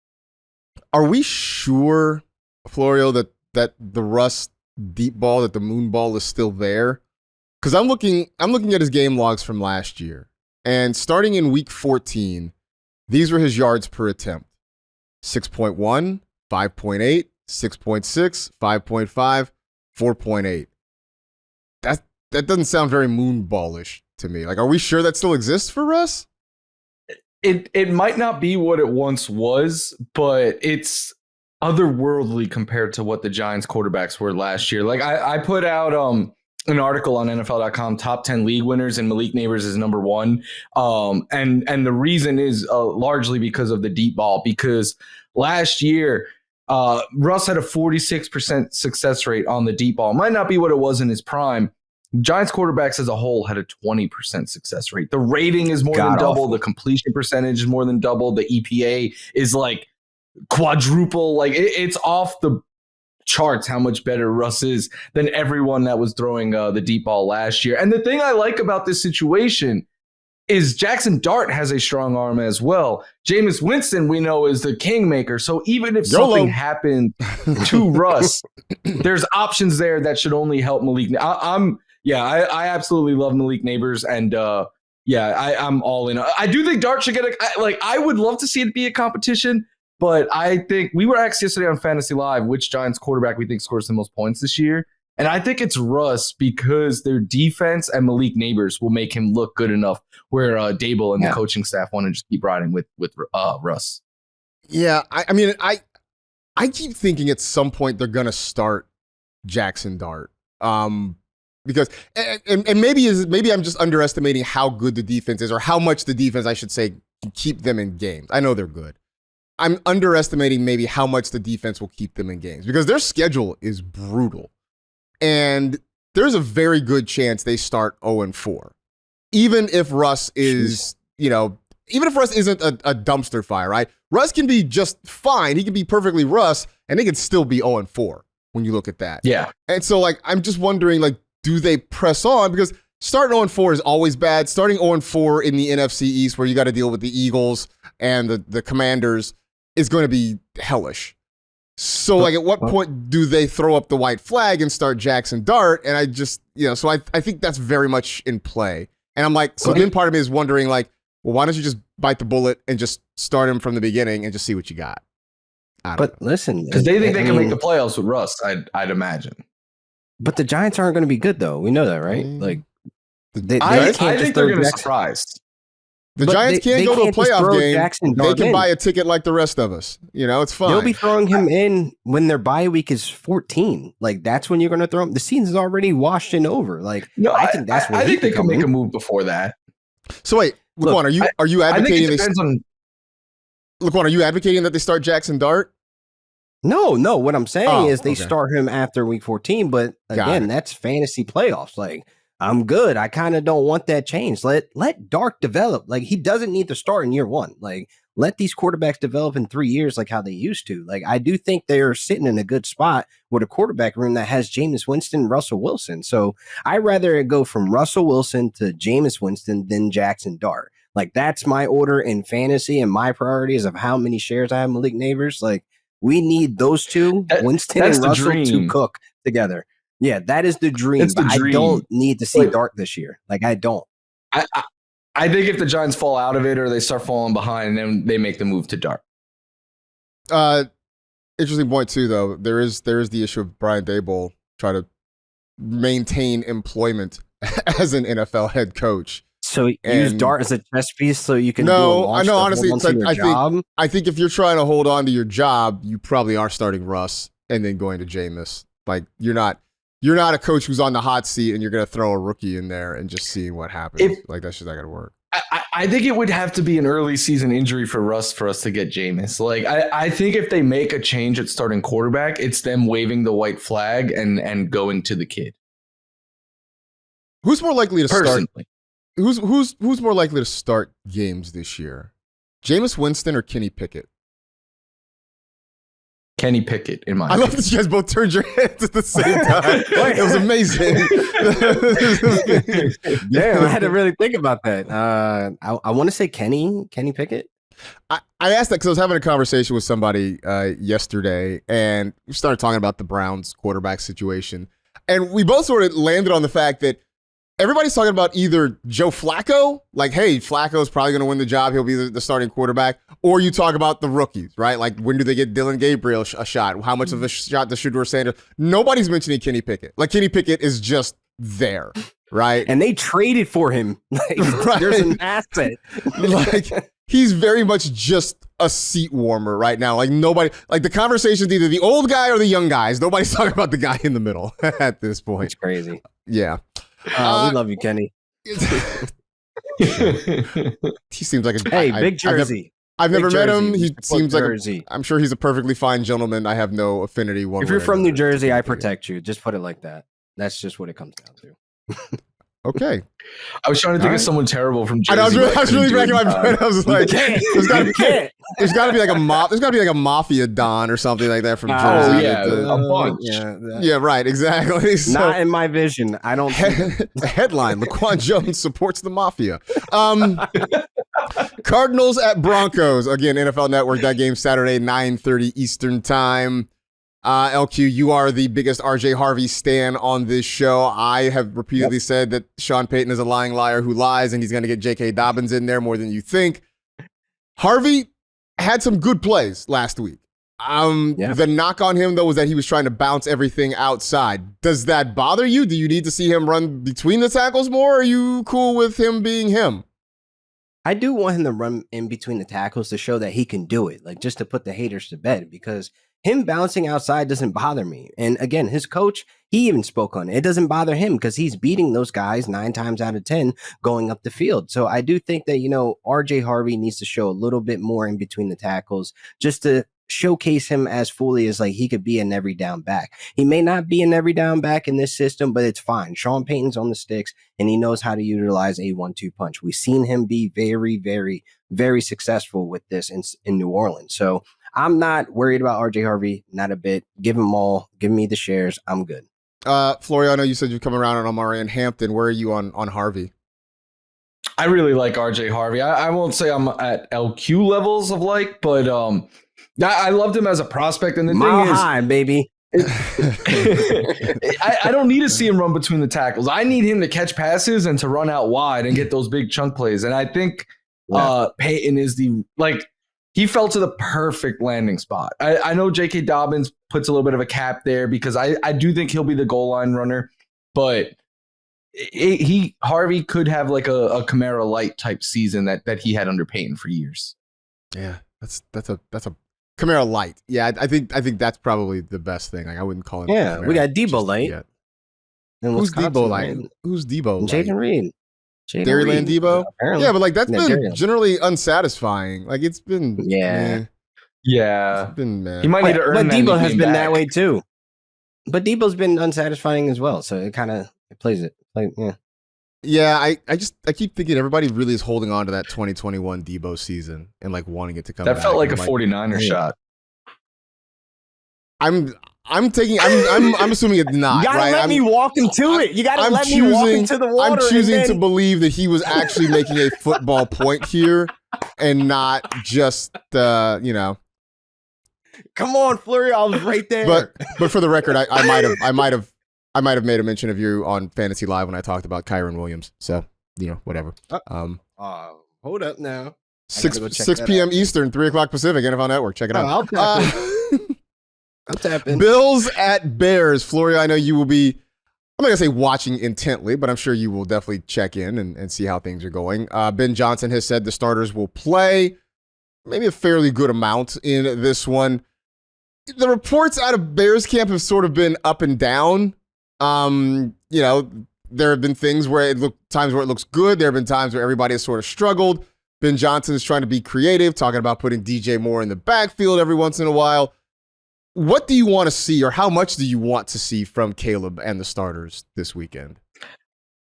Are we sure, Florio, that the Russ deep ball, that the moon ball is still there? Because I'm looking at his game logs from last year, and starting in week 14, these were his yards per attempt: 6.1, 5.8, 6.6, 5.5, 4.8. That doesn't sound very moonballish to me. Like, are we sure that still exists for Russ? It might not be what it once was, but it's otherworldly compared to what the Giants quarterbacks were last year. Like I put out an article on NFL.com, top 10 league winners, and Malik Neighbors is number one. And the reason is largely because of the deep ball, because last year, Russ had a 46% success rate on the deep ball. Might not be what it was in his prime. Giants quarterbacks as a whole had a 20% success rate. The rating is more than double. The completion percentage is more than double. The EPA is like quadruple. Like it's off the charts how much better Russ is than everyone that was throwing the deep ball last year. And the thing I like about this situation is Jackson Dart has a strong arm as well. Jameis Winston, we know, is the kingmaker. So even if something happened to Russ, there's options there that should only help Malik. I absolutely love Malik Neighbors, and I'm all in. I do think Dart should get I would love to see it be a competition. But I think we were asked yesterday on Fantasy Live which Giants quarterback we think scores the most points this year. And I think it's Russ because their defense and Malik Neighbors will make him look good enough where Dable and the coaching staff want to just keep riding with Russ. Yeah, I keep thinking at some point they're going to start Jackson Dart. Because and maybe I'm just underestimating how good the defense is, or how much the defense, I should say, can keep them in games. I know they're good. I'm underestimating maybe how much the defense will keep them in games because their schedule is brutal. And there's a very good chance they start 0-4. Even if Russ is, even if Russ isn't a dumpster fire, right? Russ can be just fine. He can be perfectly Russ, and they can still be 0-4 when you look at that. Yeah. And so, I'm just wondering, do they press on? Because starting 0-4 is always bad. Starting 0-4 in the NFC East, where you got to deal with the Eagles and the Commanders, is going to be hellish. So, at what point do they throw up the white flag and start Jackson Dart? And I just, so I think that's very much in play. And I'm like, so then part of me is wondering, well, why don't you just bite the bullet and just start him from the beginning and just see what you got? But listen, because they think they can make the playoffs with Russ, I'd imagine. But the Giants aren't going to be good, though. We know that, right? I think they're going to surprise. The Giants can't go to a playoff game. They can buy a ticket like the rest of us. It's fine. They'll be throwing him in when their bye week is 14. That's when you're going to throw him. The season's already washed and over. No, I think that's when I think they can make a move before that. So wait, LaQuan, are you advocating? LaQuan, are you advocating that they start Jackson Dart? No. What I'm saying is they start him after week 14. But again, that's fantasy playoffs. I'm good. I kind of don't want that change. Let Dart develop. He doesn't need to start in year one. Let these quarterbacks develop in 3 years like how they used to. I do think they're sitting in a good spot with a quarterback room that has Jameis Winston, Russell Wilson. So I'd rather it go from Russell Wilson to Jameis Winston than Jackson Dart. Like, that's my order in fantasy and my priorities of how many shares I have Malik Neighbors. Like, we need those two, Winston and Russell, to cook together. Yeah, that is the dream. But I don't need to see Dart this year. Like, I don't. I think if the Giants fall out of it or they start falling behind, then they make the move to Dart. Interesting point too, though. There is the issue of Brian Daboll trying to maintain employment as an NFL head coach. So use Dart as a chess piece so you can honestly, I think if you're trying to hold on to your job, you probably are starting Russ and then going to Jameis. Like, you're not a coach who's on the hot seat and you're going to throw a rookie in there and just see what happens. Like, that's just not going to work. I think it would have to be an early season injury for Russ for us to get Jameis. Like, I think if they make a change at starting quarterback, it's them waving the white flag and going to the kid. Who's more likely to start? Who's more likely to start games this year? Jameis Winston or Kenny Pickett? Kenny Pickett, in my I love that you guys both turned your heads at the same time. It was amazing. Damn, I had to really think about that. I want to say Kenny Pickett. I asked that because I was having a conversation with somebody yesterday, and we started talking about the Browns quarterback situation. And we both sort of landed on the fact that everybody's talking about either Joe Flacco, like, hey, Flacco's probably going to win the job. He'll be the starting quarterback. Or you talk about the rookies, right? Like, when do they get Dylan Gabriel a shot? How much of a shot does Shedeur Sanders? Nobody's mentioning Kenny Pickett. Like, Kenny Pickett is just there, right? And they traded for him. Like, right? There's an asset. Like, he's very much just a seat warmer right now. Like, nobody, like, the conversation's either the old guy or the young guys. Nobody's talking about the guy in the middle at this point. It's crazy. Yeah. We love you, Kenny. He seems like a big jersey. I've never met him. He seems like I'm sure he's a perfectly fine gentleman. I have no affinity one way. If you're from New Jersey, I protect you. Just put it like that. That's just what it comes down to. Okay. I was trying to think of someone terrible from Jersey. I was really racking my brain. I was like, there's got to be like a mafia don or something like that from Jersey. Oh yeah, a bunch. Yeah, right, exactly. So, not in my vision. I don't. Headline: LaQuan Jones supports the mafia. Cardinals at Broncos. Again, NFL Network. That game Saturday, 9:30 Eastern time. LQ, you are the biggest RJ Harvey stan on this show. I have repeatedly said that Sean Payton is a lying liar who lies, and he's going to get J.K. Dobbins in there more than you think. Harvey had some good plays last week. The knock on him, though, was that he was trying to bounce everything outside. Does that bother you? Do you need to see him run between the tackles more? Or are you cool with him being him? I do want him to run in between the tackles to show that he can do it, like just to put the haters to bed, because him bouncing outside doesn't bother me. And again, his coach, he even spoke on it. It doesn't bother him because he's beating those guys 9 times out of 10 going up the field. So I do think that, RJ Harvey needs to show a little bit more in between the tackles just to showcase him as fully as like he could be an every down back. He may not be an every down back in this system, but it's fine. Sean Payton's on the sticks and he knows how to utilize a 1-2 punch. We've seen him be very, very, very successful with this in New Orleans. So I'm not worried about RJ Harvey, not a bit. Give him all. Give me the shares. I'm good. Floriano, you said you've come around on Amari and Hampton. Where are you on Harvey? I really like RJ Harvey. I won't say I'm at LQ levels of like, but I loved him as a prospect. And the Mile thing is, high, baby. I don't need to see him run between the tackles. I need him to catch passes and to run out wide and get those big chunk plays. And I think Peyton is he fell to the perfect landing spot. I know J.K. Dobbins puts a little bit of a cap there because I do think he'll be the goal line runner, but Harvey could have like a Kamara light type season that he had under Peyton for years. Yeah, that's a Kamara light. Yeah, I think that's probably the best thing. Like, I wouldn't call him. Yeah, Kamara we got Debo light. Who's Debo light? Who's Debo light? Jaden Reed. Dairyland Debo? Apparently. Yeah, but like that's been generally unsatisfying. Like it's been Yeah. It's been He might need to earn But that Debo has been back. that way too. But Debo's been unsatisfying as well. So it kind of plays it. Yeah, I keep thinking everybody really is holding on to that 2021 Debo season and like wanting it to come back. That felt like a 49er shot. I'm assuming it's not. You gotta right? let me walk into it. You gotta let me walk into the water. I'm choosing to believe that he was actually making a football point here and not just Come on, Fleury, I was right there. But for the record, I might have made a mention of you on Fantasy Live when I talked about Kyron Williams. So whatever. Hold up now. 6 p.m. Eastern, 3 o'clock Pacific, NFL Network. Check it out. I'll tap in. I'm tapping. Bills at Bears. Floria, I know you will be, I'm not going to say watching intently, but I'm sure you will definitely check in and see how things are going. Ben Johnson has said the starters will play maybe a fairly good amount in this one. The reports out of Bears camp have sort of been up and down. There have been times where it looks good. There have been times where everybody has sort of struggled. Ben Johnson is trying to be creative, talking about putting DJ Moore in the backfield every once in a while. What do you want to see, or how much do you want to see from Caleb and the starters this weekend?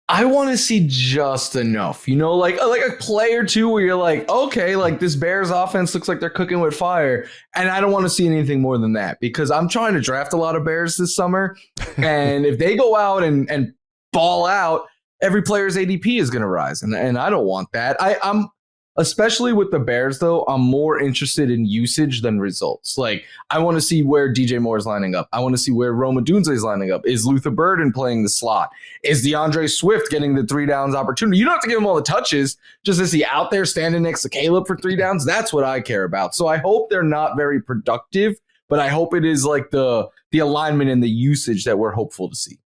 I want to see just enough, like a play or two where you're like, okay, like this Bears offense looks like they're cooking with fire. And I don't want to see anything more than that because I'm trying to draft a lot of Bears this summer. And if they go out and ball out, every player's ADP is going to rise. And I don't want that. I'm especially with the Bears, though, I'm more interested in usage than results. Like, I want to see where DJ Moore is lining up. I want to see where Rome Odunze is lining up. Is Luther Burden playing the slot? Is DeAndre Swift getting the 3 downs opportunity? You don't have to give him all the touches. Just is he out there standing next to Caleb for 3 downs? That's what I care about. So I hope they're not very productive, but I hope it is like the alignment and the usage that we're hopeful to see.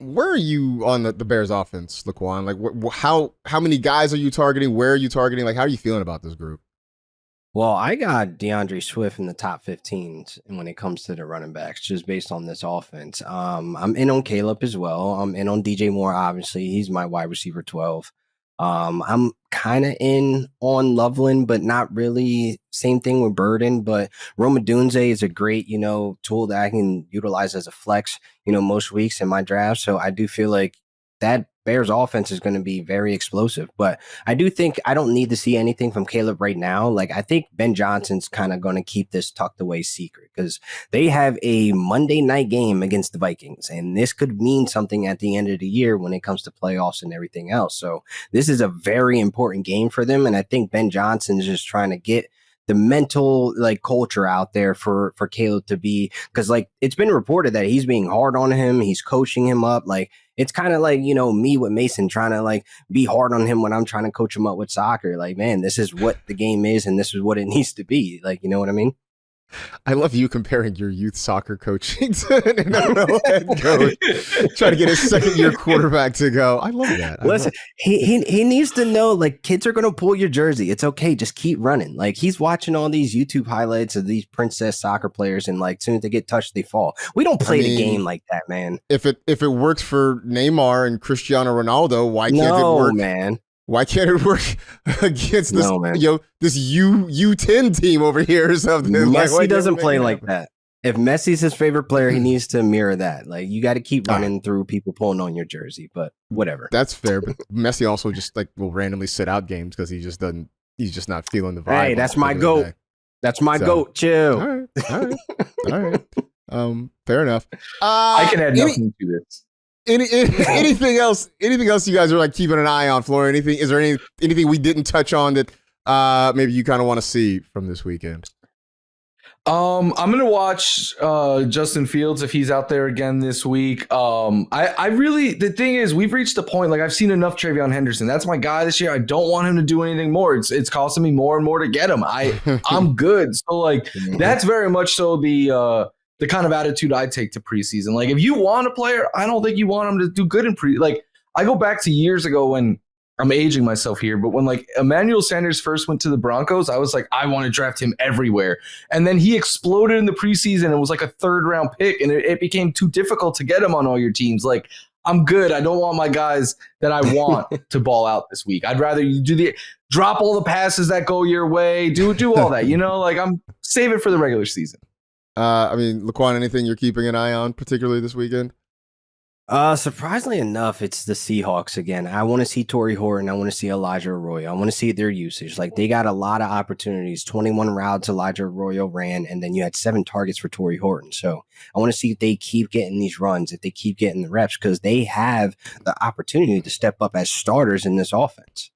Where are you on the Bears offense, LaQuan? Like, how many guys are you targeting? Where are you targeting? Like, how are you feeling about this group? Well, I got DeAndre Swift in the top 15 when it comes to the running backs, just based on this offense. I'm in on Caleb as well. I'm in on DJ Moore, obviously. He's my wide receiver 12. I'm kind of in on Loveland, but not really. Same thing with Burden, but Rome Odunze is a great, tool that I can utilize as a flex, most weeks in my draft. So I do feel like that Bears offense is going to be very explosive, but I do think I don't need to see anything from Caleb right now. Like, I think Ben Johnson's kind of going to keep this tucked away secret because they have a Monday night game against the Vikings, and this could mean something at the end of the year when it comes to playoffs and everything else. So this is a very important game for them. And I think Ben Johnson is just trying to get the mental culture out there for Caleb to be, because it's been reported that he's being hard on him. He's coaching him up. It's kind of like, me with Mason trying to be hard on him when I'm trying to coach him up with soccer. Like, man, this is what the game is and this is what it needs to be. You know what I mean? I love you comparing your youth soccer coaching to an NFL head coach trying to get his second-year quarterback to go. I love that. Listen, he needs to know, kids are going to pull your jersey. It's okay. Just keep running. He's watching all these YouTube highlights of these princess soccer players, and as soon as they get touched, they fall. We don't play the game like that, man. If it works for Neymar and Cristiano Ronaldo, why can't it work? Man. Why can't it work against this, this U10 team over here or something? Messi doesn't play like that. If Messi's his favorite player, he needs to mirror that. You got to keep running through people pulling on your jersey, but whatever. That's fair. But Messi also just will randomly sit out games because he's just not feeling the vibe. Hey, that's my goat. That's my goat. Chill. All right. Fair enough. I can add nothing to this. Anything else you guys are keeping an eye on, Flora? Is there anything we didn't touch on that maybe you kind of want to see from this weekend? I'm gonna watch Justin Fields if he's out there again this week. I really, the thing is, we've reached the point, I've seen enough TreVeyon Henderson. That's my guy this year. I don't want him to do anything more. It's costing me more and more to get him. I'm good. So that's very much so the kind of attitude I take to preseason. If you want a player, I don't think you want him to do good in I go back to years ago when I'm aging myself here, but when Emmanuel Sanders first went to the Broncos, I was I want to draft him everywhere. And then he exploded in the preseason and was a 3rd round pick, and it became too difficult to get him on all your teams. I'm good. I don't want my guys that I want to ball out this week. I'd rather you drop all the passes that go your way, do all that, I'm save it for the regular season. LaQuan, anything you're keeping an eye on particularly this weekend? Surprisingly enough, it's the Seahawks again. I want to see Torrey Horton. I want to see Elijah Arroyo. I want to see their usage. Like, they got a lot of opportunities. 21 routes Elijah Arroyo ran, and then you had 7 targets for Torrey Horton. So I want to see if they keep getting these runs, if they keep getting the reps, because they have the opportunity to step up as starters in this offense.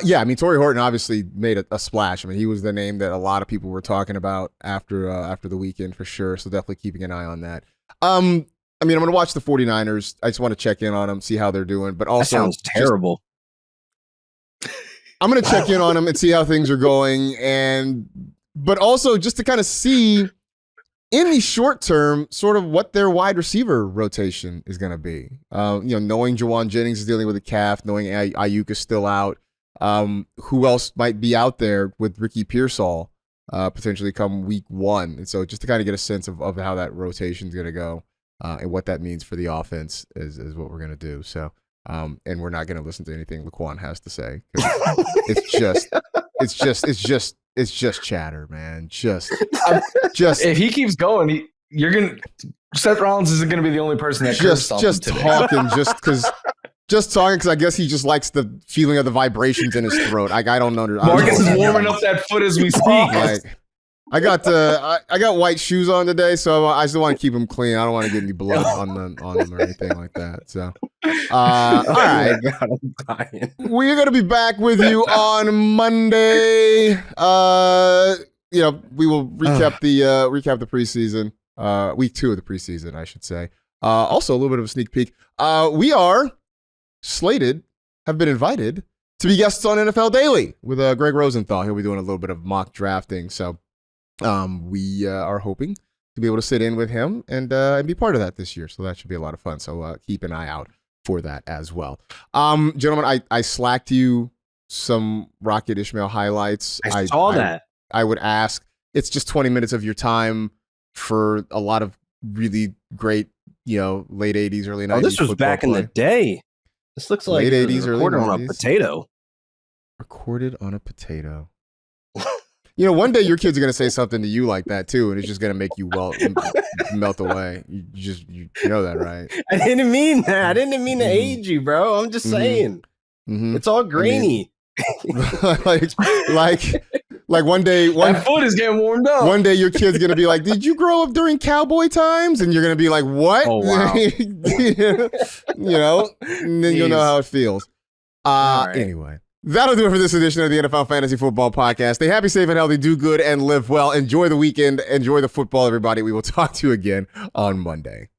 Yeah, I mean, Torrey Horton obviously made a splash. I mean, he was the name that a lot of people were talking about after the weekend for sure. So definitely keeping an eye on that. I mean, I'm going to watch the 49ers. I just want to check in on them, see how they're doing. But also, that sounds terrible. I'm going to check in on them and see how things are going. But also just to kind of see in the short term, sort of what their wide receiver rotation is going to be. Knowing Jawan Jennings is dealing with a calf, knowing Ayuk is still out. Who else might be out there with Ricky Pearsall potentially come week 1? And so just to kind of get a sense of how that rotation is going to go. And what that means for the offense is what we're going to do. So, and we're not going to listen to anything LaQuan has to say. It's just chatter, man. Just. If he keeps going, Seth Rollins isn't going to be the only person that just talking, just talking because I guess he just likes the feeling of the vibrations in his throat. I don't know. Marcus is warming up that foot as we speak. I got white shoes on today, so I just want to keep them clean. I don't want to get any blood on them or anything like that. So, all right, God, I'm dying. We're gonna be back with you on Monday. We will recap the preseason, week 2 of the preseason, I should say. Also, a little bit of a sneak peek. We are have been invited to be guests on NFL Daily with Greg Rosenthal. He'll be doing a little bit of mock drafting, so. We are hoping to be able to sit in with him and be part of that this year. So that should be a lot of fun. So keep an eye out for that as well. Gentlemen, I slacked you some Rocket Ishmael highlights. I saw that. I would ask, it's just 20 minutes of your time for a lot of really great, late 80s, early 90s. Oh, this was back in the day. This looks like late 80s, early 90s. on a potato. Recorded on a potato. One day your kids are going to say something to you like that too, and it's just going to make you melt away. You know that, right? I didn't mean that. I didn't mean to age you, bro. I'm just saying. Mm-hmm. It's all grainy. Like one day, that foot is getting warmed up. One day your kid's going to be like, "Did you grow up during cowboy times?" And you're going to be like, "What?" Oh, wow. And then you'll know how it feels. Right. Anyway. That'll do it for this edition of the NFL Fantasy Football Podcast. Stay happy, safe, and healthy. Do good and live well. Enjoy the weekend. Enjoy the football, everybody. We will talk to you again on Monday.